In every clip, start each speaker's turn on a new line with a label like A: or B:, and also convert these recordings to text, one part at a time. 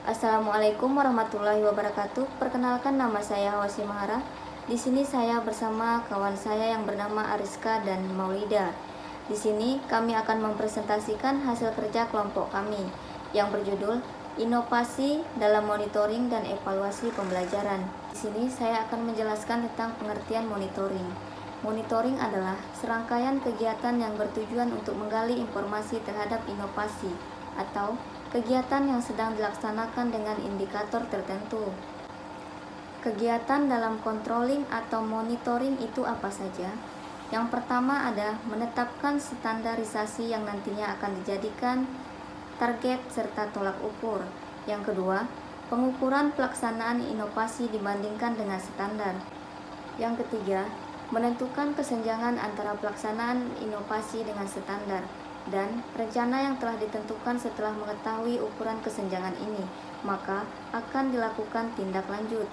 A: Assalamualaikum warahmatullahi wabarakatuh. Perkenalkan, nama saya Hawasi Mahara. Di sini saya bersama kawan saya yang bernama Ariska dan Maulida. Di sini kami akan mempresentasikan hasil kerja kelompok kami yang berjudul Inovasi dalam Monitoring dan Evaluasi Pembelajaran. Di sini saya akan menjelaskan tentang pengertian monitoring. Monitoring adalah serangkaian kegiatan yang bertujuan untuk menggali informasi terhadap inovasi atau kegiatan yang sedang dilaksanakan dengan indikator tertentu. Kegiatan dalam controlling atau monitoring itu apa saja? Yang pertama ada menetapkan standarisasi yang nantinya akan dijadikan target serta tolak ukur. Yang kedua, pengukuran pelaksanaan inovasi dibandingkan dengan standar. Yang ketiga, menentukan kesenjangan antara pelaksanaan inovasi dengan standar dan rencana yang telah ditentukan. Setelah mengetahui ukuran kesenjangan ini, maka akan dilakukan tindak lanjut.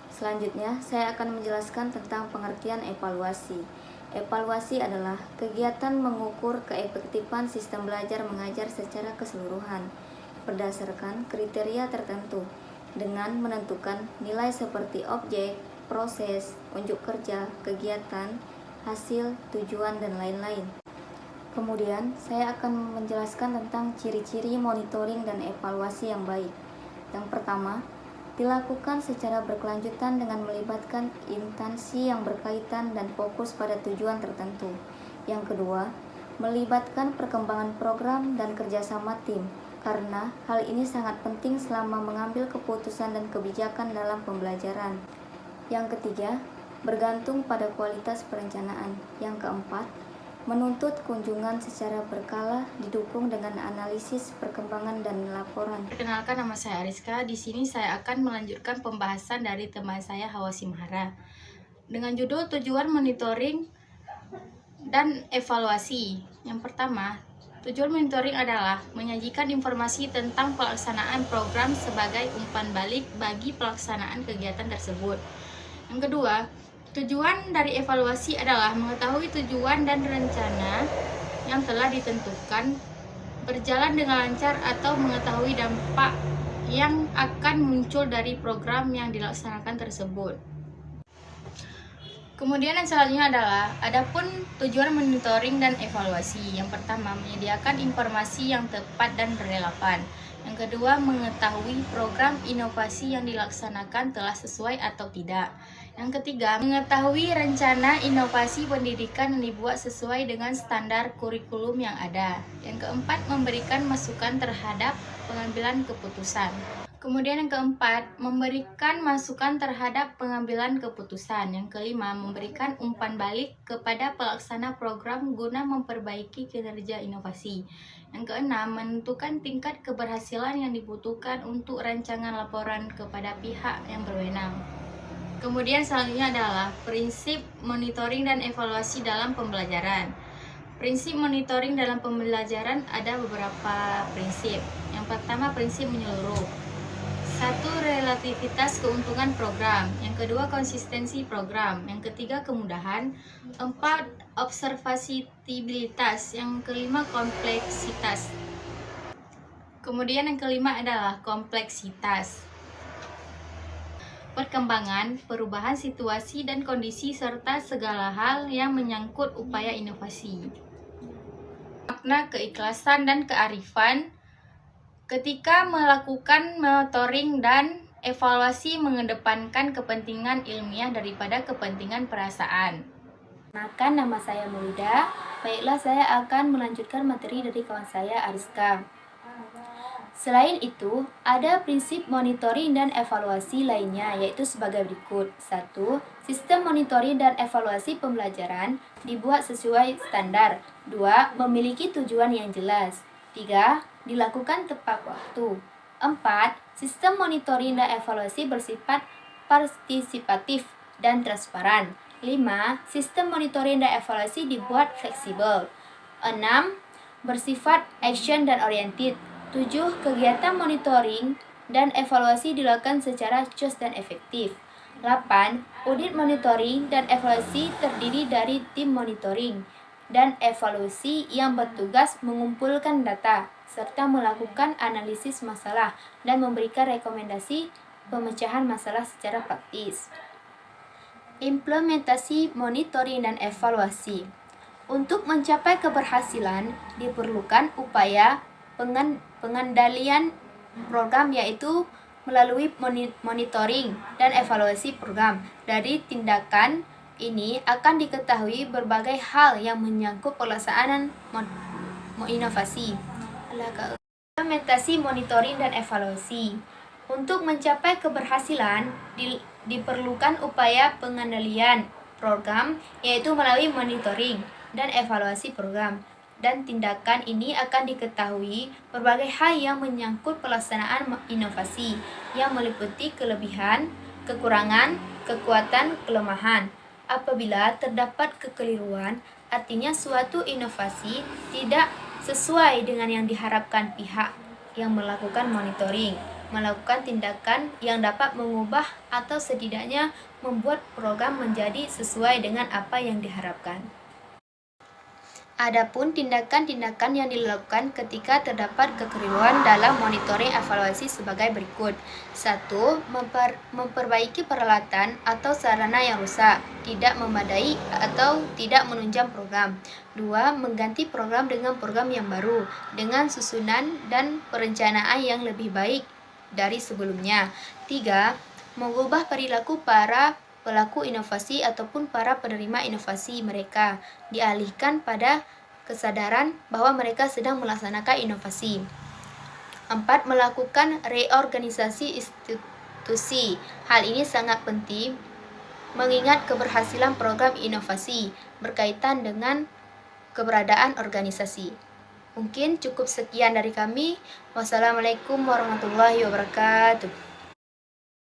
A: Selanjutnya, saya akan menjelaskan tentang pengertian evaluasi. Evaluasi adalah kegiatan mengukur keefektifan sistem belajar mengajar secara keseluruhan berdasarkan kriteria tertentu dengan menentukan nilai seperti objek, proses, unjuk kerja, kegiatan, hasil, tujuan, dan lain-lain. Kemudian, saya akan menjelaskan tentang ciri-ciri monitoring dan evaluasi yang baik. Yang pertama, dilakukan secara berkelanjutan dengan melibatkan instansi yang berkaitan dan fokus pada tujuan tertentu. Yang kedua, melibatkan perkembangan program dan kerjasama tim, karena hal ini sangat penting selama mengambil keputusan dan kebijakan dalam pembelajaran. Yang ketiga, bergantung pada kualitas perencanaan. Yang keempat, menuntut kunjungan secara berkala didukung dengan analisis perkembangan dan laporan.
B: Perkenalkan, nama saya Ariska. Di sini saya akan melanjutkan pembahasan dari teman saya Hawasi Mahara dengan judul tujuan monitoring dan evaluasi. Yang pertama, tujuan monitoring adalah menyajikan informasi tentang pelaksanaan program sebagai umpan balik bagi pelaksanaan kegiatan tersebut. Yang kedua, tujuan dari evaluasi adalah mengetahui tujuan dan rencana yang telah ditentukan berjalan dengan lancar atau mengetahui dampak yang akan muncul dari program yang dilaksanakan tersebut. Kemudian yang selanjutnya adalah adapun tujuan monitoring dan evaluasi. Yang pertama, menyediakan informasi yang tepat dan relevan. Yang kedua, mengetahui program inovasi yang dilaksanakan telah sesuai atau tidak. Yang ketiga, mengetahui rencana inovasi pendidikan yang dibuat sesuai dengan standar kurikulum yang ada. Yang keempat, memberikan masukan terhadap pengambilan keputusan. Kemudian yang keempat, memberikan masukan terhadap pengambilan keputusan. Yang kelima, memberikan umpan balik kepada pelaksana program guna memperbaiki kinerja inovasi. Yang keenam, menentukan tingkat keberhasilan yang dibutuhkan untuk rancangan laporan kepada pihak yang berwenang. Kemudian selanjutnya adalah prinsip monitoring dan evaluasi dalam pembelajaran. Prinsip monitoring dalam pembelajaran ada beberapa prinsip. Yang pertama, prinsip menyeluruh. 1. Relativitas keuntungan program. Yang kedua, konsistensi program. Yang ketiga, kemudahan. 4. Observasibilitas. Yang kelima, kompleksitas. Kemudian yang kelima adalah kompleksitas. Perkembangan, perubahan situasi dan kondisi serta segala hal yang menyangkut upaya inovasi. Makna keikhlasan dan kearifan ketika melakukan monitoring dan evaluasi mengedepankan kepentingan ilmiah daripada kepentingan perasaan.
C: Perkenalkan, nama saya Maulida. Baiklah, saya akan melanjutkan materi dari kawan saya Ariska. Selain itu, ada prinsip monitoring dan evaluasi lainnya, yaitu sebagai berikut. 1. Sistem monitoring dan evaluasi pembelajaran dibuat sesuai standar. 2. Memiliki tujuan yang jelas. 3. Dilakukan tepat waktu. 4. Sistem monitoring dan evaluasi bersifat partisipatif dan transparan. 5. Sistem monitoring dan evaluasi dibuat fleksibel. 6. Bersifat action dan oriented. 7. Kegiatan monitoring dan evaluasi dilakukan secara cus dan efektif. 8. Audit monitoring dan evaluasi terdiri dari tim monitoring dan evaluasi yang bertugas mengumpulkan data. serta melakukan analisis masalah dan memberikan rekomendasi pemecahan masalah secara praktis. Implementasi, monitoring, dan evaluasi. Untuk mencapai keberhasilan, diperlukan upaya pengendalian program, yaitu melalui monitoring dan evaluasi program. Dari tindakan ini akan diketahui berbagai hal yang menyangkut pelaksanaan inovasi. Implementasi, monitoring, dan evaluasi. Untuk mencapai keberhasilan, diperlukan upaya pengendalian program, yaitu melalui monitoring dan evaluasi program. Dan tindakan ini akan diketahui berbagai hal yang menyangkut pelaksanaan inovasi, yang meliputi kelebihan, kekurangan, kekuatan, kelemahan. Apabila terdapat kekeliruan, artinya suatu inovasi tidak sesuai dengan yang diharapkan, pihak yang melakukan monitoring melakukan tindakan yang dapat mengubah atau setidaknya membuat program menjadi sesuai dengan apa yang diharapkan. Adapun tindakan-tindakan yang dilakukan ketika terdapat kekeliruan dalam monitoring evaluasi sebagai berikut. 1. Memperbaiki peralatan atau sarana yang rusak, tidak memadai atau tidak menunjang program. 2. Mengganti program dengan program yang baru, dengan susunan dan perencanaan yang lebih baik dari sebelumnya. 3. Mengubah perilaku para pelaku inovasi ataupun para penerima inovasi mereka, dialihkan pada kesadaran bahwa mereka sedang melaksanakan inovasi. 4. Melakukan reorganisasi institusi. Hal ini sangat penting mengingat keberhasilan program inovasi berkaitan dengan keberadaan organisasi. Mungkin cukup sekian dari kami. Wassalamualaikum warahmatullahi wabarakatuh.